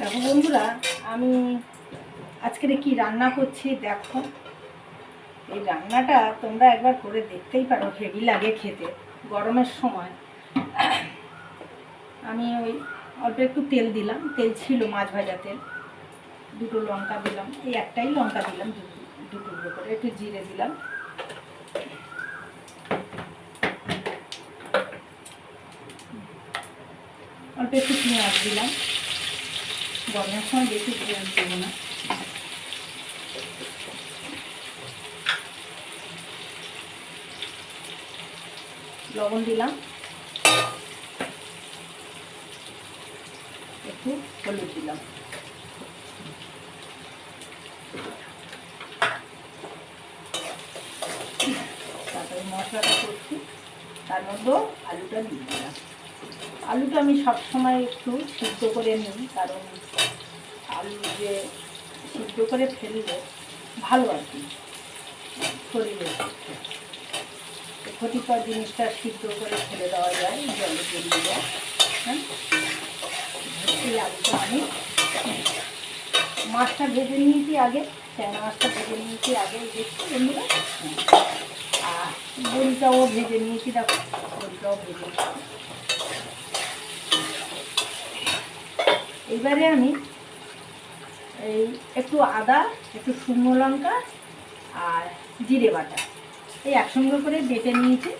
দেখো বন্ধুরা, আমি আজকের কি রান্না করছি দেখো। এই রান্নাটা তোমরা একবার করে দেখতেই পারো, হেভি লাগে খেতে গরমের সময়। আমি ওই অল্প একটু তেল দিলাম, তেল ছিল মাছ ভাজা তেল, দুটো লঙ্কা দিলাম, এই একটাই লঙ্কা দিলাম, দুটো করে একটু জিরে দিলাম, অল্প একটু পেঁয়াজ দিলাম। গরমের সময় বেশি পেঁয়াজ দেবো না। লবণ দিলাম, একটু হলুদ দিলাম, তারপরে মশলাটা করছি, তার মধ্যেও আলুটা দিয়ে দিলাম। আলুটা আমি সবসময় একটু সিদ্ধ করে নিই, কারণ আলু যে সিদ্ধ করে ফেললে ভালো আর কি শরীরের পক্ষে। ক্ষতিকর জিনিসটা সিদ্ধ করে ফেলে দেওয়া যায়, জলে বেরিয়ে যায়। হ্যাঁ, এই আলুটা আমি মাছটা ভেজে নিয়েছি আগে, ট্যাংরা মাছটা ভেজে নিয়েছি আগে, দেখছি বন্ধুরা। আর বড়িটাও ভেজে নিয়েছি, দেখো বড়িটাও ভেজে নিয়েছি। এইবারে আমি এই একটু আদা, একটু শুকনো লঙ্কা আর জিরে বাটা এই একসঙ্গে করে বেটে নিয়েছি।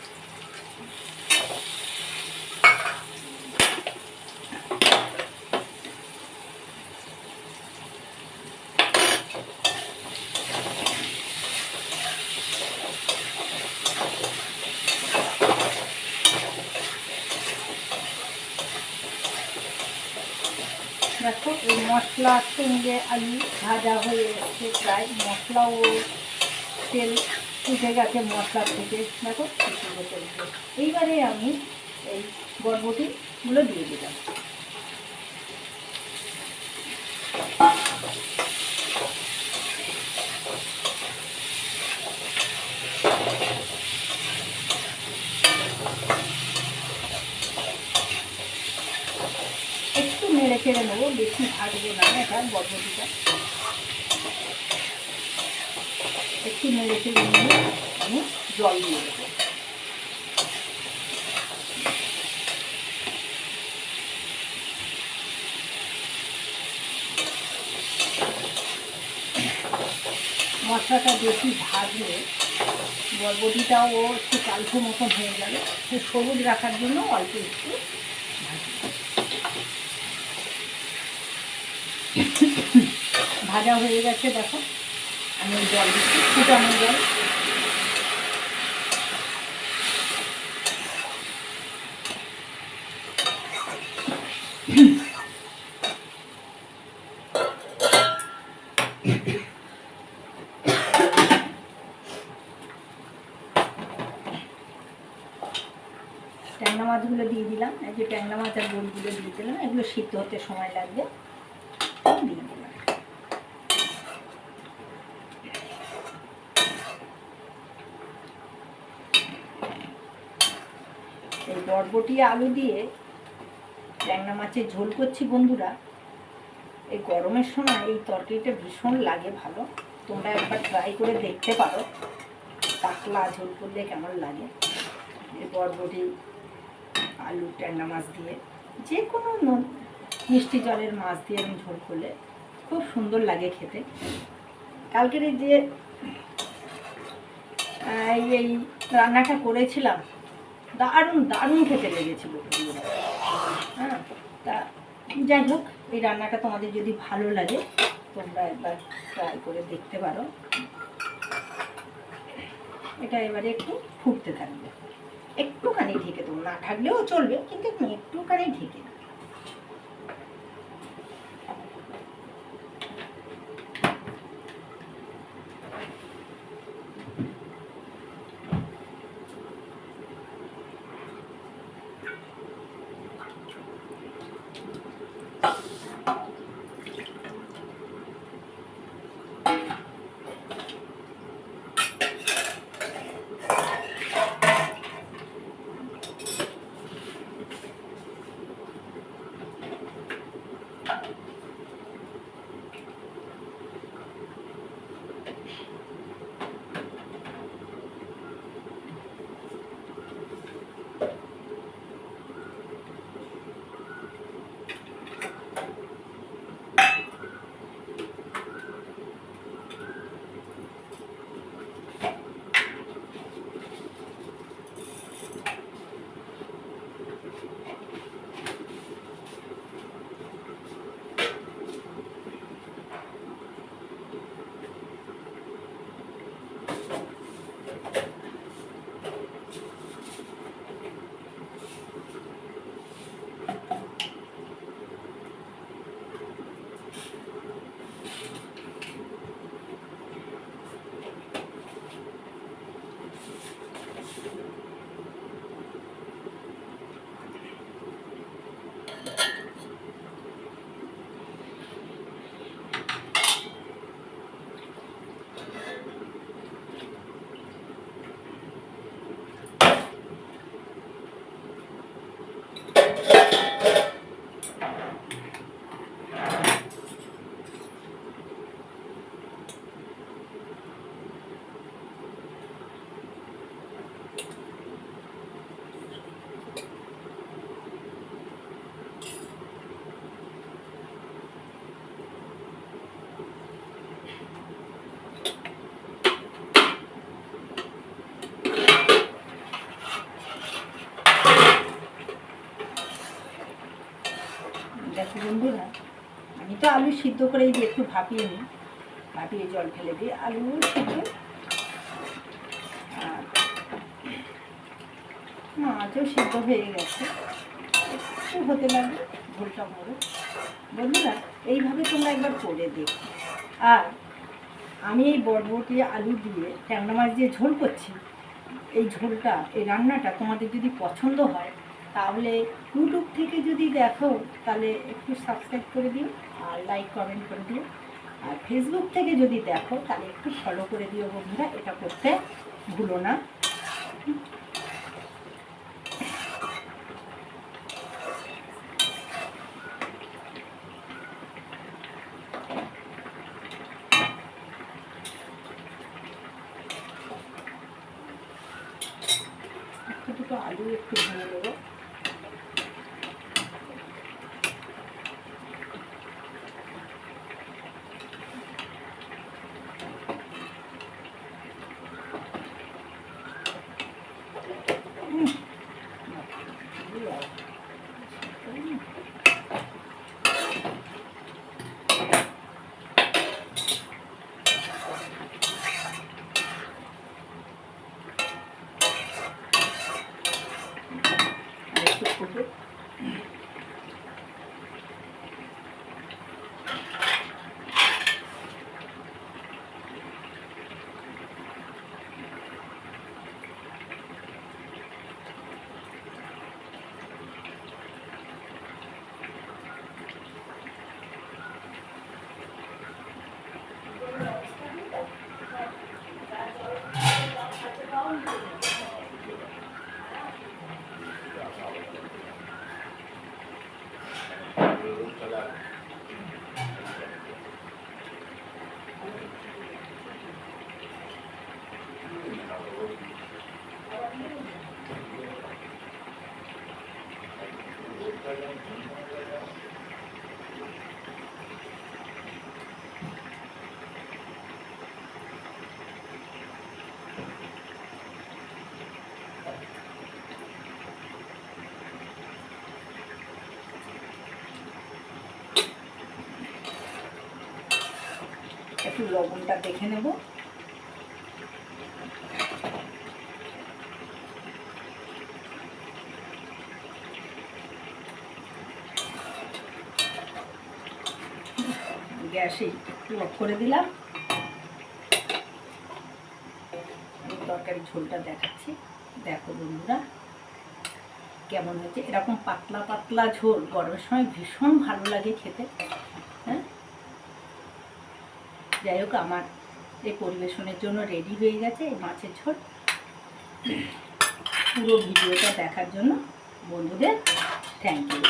দেখো এই মশলার সঙ্গে আলু ভাজা হয়ে এসছে, প্রায় মশলাও তেল উঠে গেছে মশলার থেকে, দেখো চলছে। এইবারে আমি এই বরবটিগুলো দিয়ে দিলাম। একটু নেড়ে চেড়ে নেবো, বেশি ভাজবো না এটা বরবটিটা। একটু নেড়ে চেড়ে নিয়ে আমি জল দিয়ে দেবো। মশলাটা বেশি ভাজলে বরবটিটাও একটু কালচে মতন হয়ে যাবে, সে সবুজ রাখার জন্য অল্প একটু ভাজা হয়ে গেছে। দেখো আমি জল দিচ্ছি, ফুটানো জল। ট্যাংরা মাছগুলো দিয়ে দিলাম, এই যে ট্যাংরা মাছ আর বড়িগুলো দিয়ে দিলাম, এগুলো সিদ্ধ হতে সময় লাগবে, দিয়ে দিলাম। এই বরবটি আলু দিয়ে ট্যাংরা মাছের ঝোল করছি বন্ধুরা। এই গরমের সময় এই তরকারিটা ভীষণ লাগে ভালো, তোমরা একবার ট্রাই করে দেখতে পারো কাতলা ঝোল করলে কেমন লাগে। এই বরবটি আলু ট্যাংরা মাছ দিয়ে, যে কোনো মিষ্টি জলের মাছ দিয়ে আমি ঝোল করলে খুব সুন্দর লাগে খেতে। কালকের এই যে এই রান্নাটা করেছিলাম, দারুণ দারুণ খেতে লেগেছিল। হ্যাঁ, তা যাই হোক, এই রান্নাটা তোমাদের যদি ভালো লাগে তোমরা একবার ট্রাই করে দেখতে পারো। এটা এবারে একটু ফুটতে থাকবে, একটুখানি ঢেকে দেবো, না ঢাকলেও চলবে, কিন্তু একটুখানি ঢেকে। দেখো বন্ধুরা, আমি তো আলু সিদ্ধ করেই দিয়ে একটু ভাপিয়ে নিই, ভাপিয়ে জল ফেলে দিই, আলু সিদ্ধ আর মাছও সিদ্ধ হয়ে গেছে, একটু হতে লাগবে ঝোলটা মরে। বন্ধুরা এইভাবে তোমরা একবার করে দেখো। আর আমি এই বরবটি আলু দিয়ে ট্যাংরা মাছ দিয়ে ঝোল করছি, এই ঝোলটা, এই রান্নাটা তোমাদের যদি পছন্দ হয় তাহলে ইউটিউব থেকে যদি দেখো তাহলে একটু সাবস্ক্রাইব করে দিও আর লাইক কমেন্ট করে দিও, আর ফেসবুক থেকে যদি দেখো তাহলে একটু ফলো করে দিও বন্ধুরা, এটা করতে ভুলো না। দুটো আলু একটু ভেঙে দেবো। একটু লবণটা দেখে নেব। গ্যাসে একটু অফ করে দিলাম। আমি তরকারি ঝোলটা দেখাচ্ছি, দেখো বন্ধুরা কেমন হয়েছে। এরকম পাতলা পাতলা ঝোল গরমের সময় ভীষণ ভালো লাগে খেতে। হ্যাঁ, যাই হোক আমার এই পরিবেশনের জন্য রেডি হয়ে গেছে এই মাছের ঝোল। পুরো ভিডিওটা দেখার জন্য বন্ধুদের থ্যাংক ইউ।